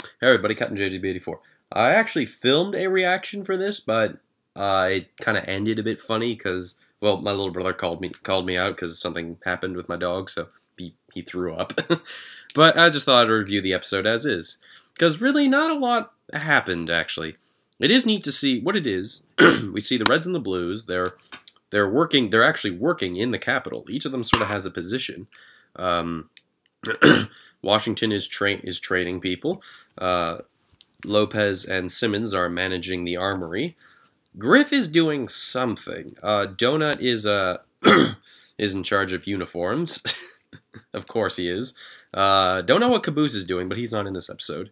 Hey everybody, Captain JGB84. I actually filmed a reaction for this, but it kind of ended a bit funny because, well, my little brother called me out because something happened with my dog, so he threw up. But I just thought I'd review the episode as is, because really not a lot happened actually. It is neat to see what it is. We see the Reds and the Blues. They're working. They're actually working in the Capitol. Each of them sort of has a position. Um, Washington is training people. Lopez and Simmons are managing the armory. Griff is doing something. Donut is is in charge of uniforms. Of course he is. Don't know what Caboose is doing, but he's not in this episode.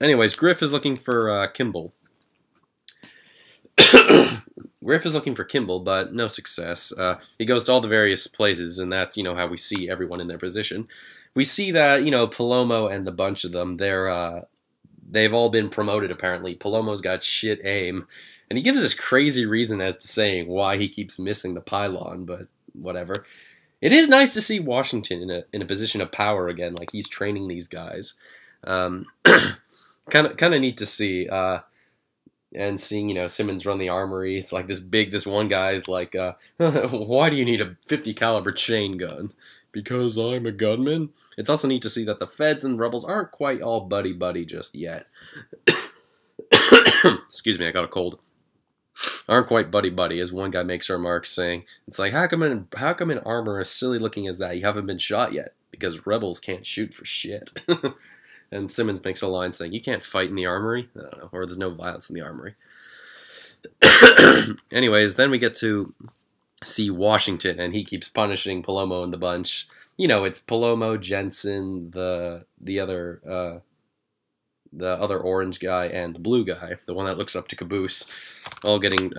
Anyways, Griff is looking for Kimball. Griff is looking for Kimball, but no success. He goes to all the various places, and that's, how we see everyone in their position. We see that, Palomo and the bunch of them, they've all been promoted, apparently. Palomo's got shit aim, and he gives this crazy reason as to saying why he keeps missing the pylon, but whatever. It is nice to see Washington in a position of power again, like he's training these guys. Kind of neat to see. And seeing, Simmons run the armory, it's like this one guy's like, why do you need a 50 caliber chain gun? Because I'm a gunman? It's also neat to see that the feds and rebels aren't quite all buddy-buddy just yet. Excuse me, I got a cold. Aren't quite buddy-buddy, as one guy makes a remark saying, it's like, how come in armor as silly looking as that? You haven't been shot yet, because rebels can't shoot for shit. And Simmons makes a line saying, you can't fight in the armory? I don't know, or there's no violence in the armory. Anyways, then we get to see Washington, and he keeps punishing Palomo and the bunch. It's Palomo, Jensen, the other orange guy, and the blue guy, the one that looks up to Caboose, all getting,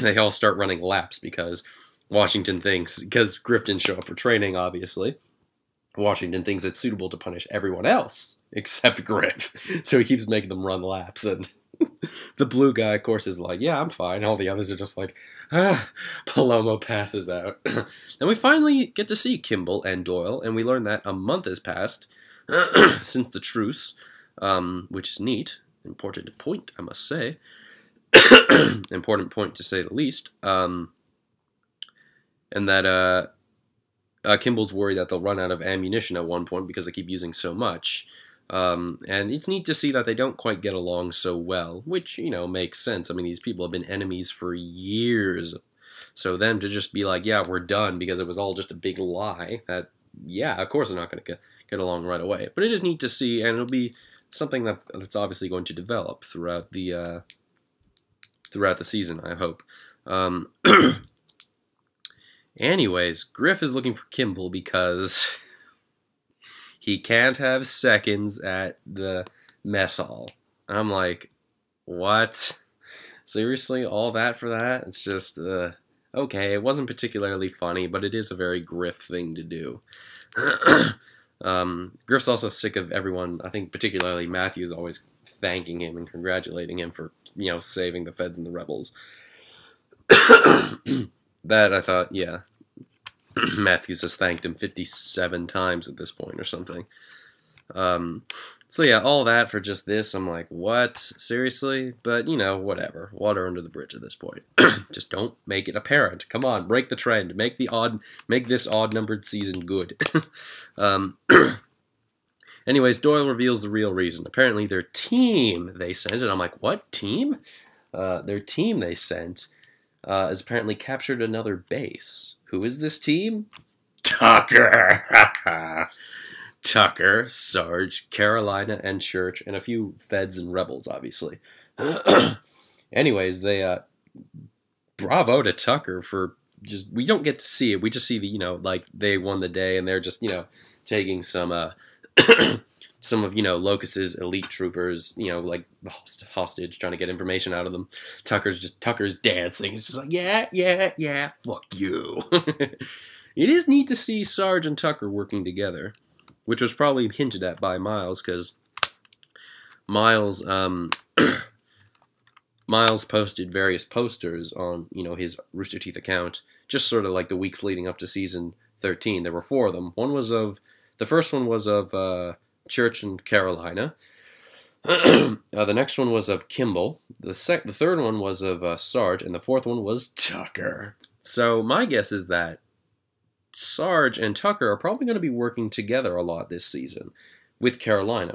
they all start running laps because Washington thinks, because Griff didn't show up for training, obviously, Washington thinks it's suitable to punish everyone else except Griff. So he keeps making them run laps, and the blue guy, of course, is like, yeah, I'm fine. All the others are just like, Palomo passes out. Then we finally get to see Kimball and Doyle, and we learn that a month has passed since the truce, which is neat. Important point, I must say. Important point, to say the least. And that, Kimball's worried that they'll run out of ammunition at one point because they keep using so much. And it's neat to see that they don't quite get along so well, which, makes sense. I mean, these people have been enemies for years. So them to just be like, yeah, we're done because it was all just a big lie, yeah, of course they're not going to get along right away. But it is neat to see, and it'll be something that's obviously going to develop throughout the season, I hope. Anyways, Griff is looking for Kimball because he can't have seconds at the mess hall. And I'm like, what? Seriously, all that for that? It's just, okay, it wasn't particularly funny, but it is a very Griff thing to do. Griff's also sick of everyone, I think particularly Matthews, always thanking him and congratulating him for, saving the feds and the rebels. That, I thought, yeah, Matthews has thanked him 57 times at this point or something. So yeah, all that for just this, I'm like, what? Seriously? But, whatever. Water under the bridge at this point. Just don't make it apparent. Come on, break the trend. Make this odd-numbered season good. Anyways, Doyle reveals the real reason. Apparently their team they sent, and I'm like, what team? Their team they sent has apparently captured another base. Who is this team? Tucker! Tucker, Sarge, Carolina, and Church, and a few feds and rebels, obviously. Anyways, they, bravo to Tucker for we don't get to see it. We just see like, they won the day, and they're just, taking some, some of, Locust's elite troopers, like, hostage, trying to get information out of them. Tucker's dancing. It's just like, yeah, fuck you. It is neat to see Sarge and Tucker working together, which was probably hinted at by Miles, because Miles, Miles posted various posters on, his Rooster Teeth account, just sort of like the weeks leading up to season 13. There were 4 of them. The first one was of Church and Carolina. The next one was of Kimball. The third one was of Sarge, and the fourth one was Tucker. So my guess is that Sarge and Tucker are probably going to be working together a lot this season with Carolina,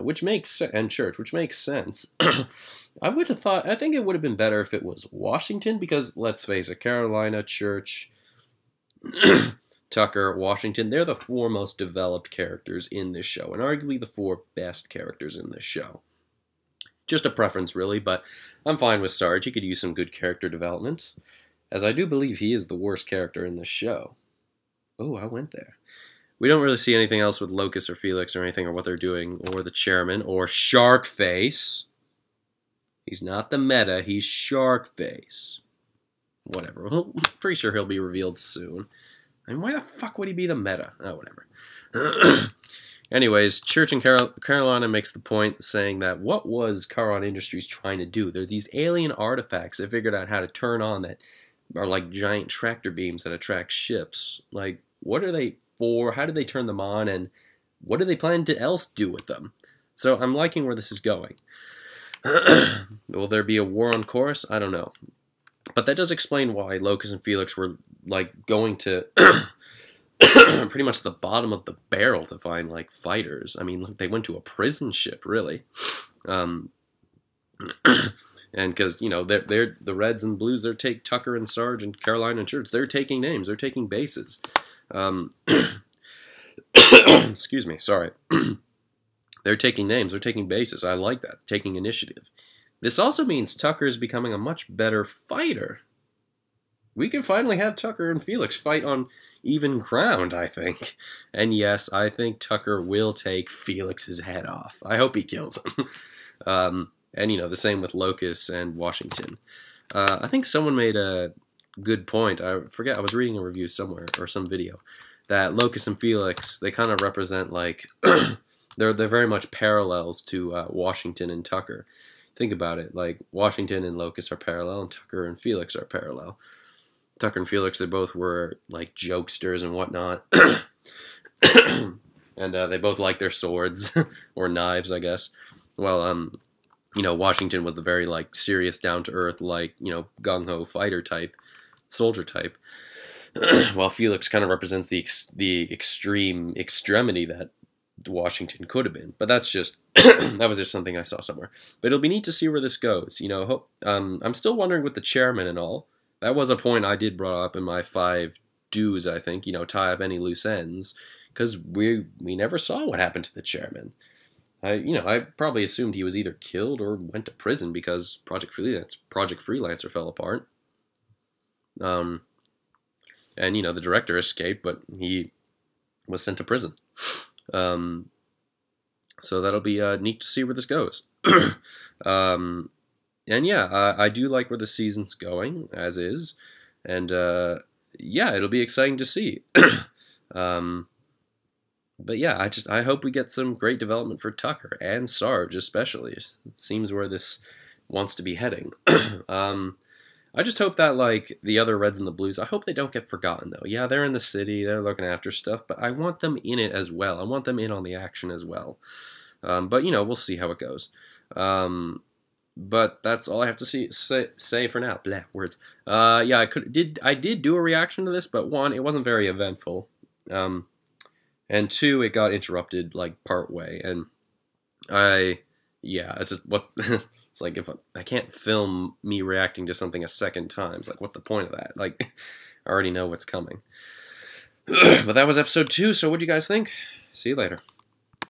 and Church, which makes sense. I think it would have been better if it was Washington, because let's face it, Carolina, Church, Tucker, Washington, they're the four most developed characters in this show, and arguably the four best characters in this show. Just a preference, really, but I'm fine with Sarge. He could use some good character development, as I do believe he is the worst character in this show. Oh, I went there. We don't really see anything else with Locus or Felix or anything, or what they're doing, or the chairman, or Sharkface. He's not the meta, he's Sharkface. Whatever. I'm pretty sure he'll be revealed soon. I mean, why the fuck would he be the meta? Oh, whatever. Anyways, Church and Carolina makes the point saying that what was Charon Industries trying to do? They're these alien artifacts they figured out how to turn on that are like giant tractor beams that attract ships. Like, what are they for? How did they turn them on? And what do they plan to else do with them? So I'm liking where this is going. Will there be a war on Chorus? I don't know. But that does explain why Locus and Felix were like going to pretty much the bottom of the barrel to find like fighters. I mean, they went to a prison ship, really. And because, you know, they're the Reds and Blues, they're taking Tucker and Sarge and Carolina and Church, they're taking names, they're taking bases. Excuse me, sorry. They're taking names, they're taking bases. I like that, taking initiative. This also means Tucker is becoming a much better fighter. We can finally have Tucker and Felix fight on even ground, I think. And yes, I think Tucker will take Felix's head off. I hope he kills him. And, you know, the same with Locus and Washington. I think someone made a good point. I forget, I was reading a review somewhere, or some video, that Locus and Felix, they kind of represent, like, they're very much parallels to Washington and Tucker. Think about it. Like, Washington and Locus are parallel, and Tucker and Felix are parallel. Tucker and Felix, they both were, like, jokesters and whatnot. And they both like their swords, or knives, I guess. Well, you know, Washington was the very, like, serious, down-to-earth, like, you know, gung-ho fighter type, soldier type. While Felix kind of represents the extreme extremity that Washington could have been. But that's just, that was just something I saw somewhere. But it'll be neat to see where this goes. You know, I'm still wondering with the chairman and all. That was a point I did brought up in my 5 do's, I think, you know, tie up any loose ends, because we never saw what happened to the chairman. I probably assumed he was either killed or went to prison because Project Freelancer fell apart. And, you know, the director escaped, but he was sent to prison. So that'll be neat to see where this goes. And yeah, I do like where the season's going, as is. And yeah, it'll be exciting to see. But yeah, I hope we get some great development for Tucker and Sarge, especially. It seems where this wants to be heading. I just hope that, like, the other Reds and the Blues, I hope they don't get forgotten, though. Yeah, they're in the city, they're looking after stuff, but I want them in it as well. I want them in on the action as well. But, you know, we'll see how it goes. But that's all I have to say for now. Blah, words. Yeah, I did do a reaction to this, but 1, it wasn't very eventful. And 2, it got interrupted, like, part way. And yeah, it's just what... It's like, if I can't film me reacting to something a second time, it's like, what's the point of that? Like, I already know what's coming. But that was episode 2, so what'd you guys think? See you later.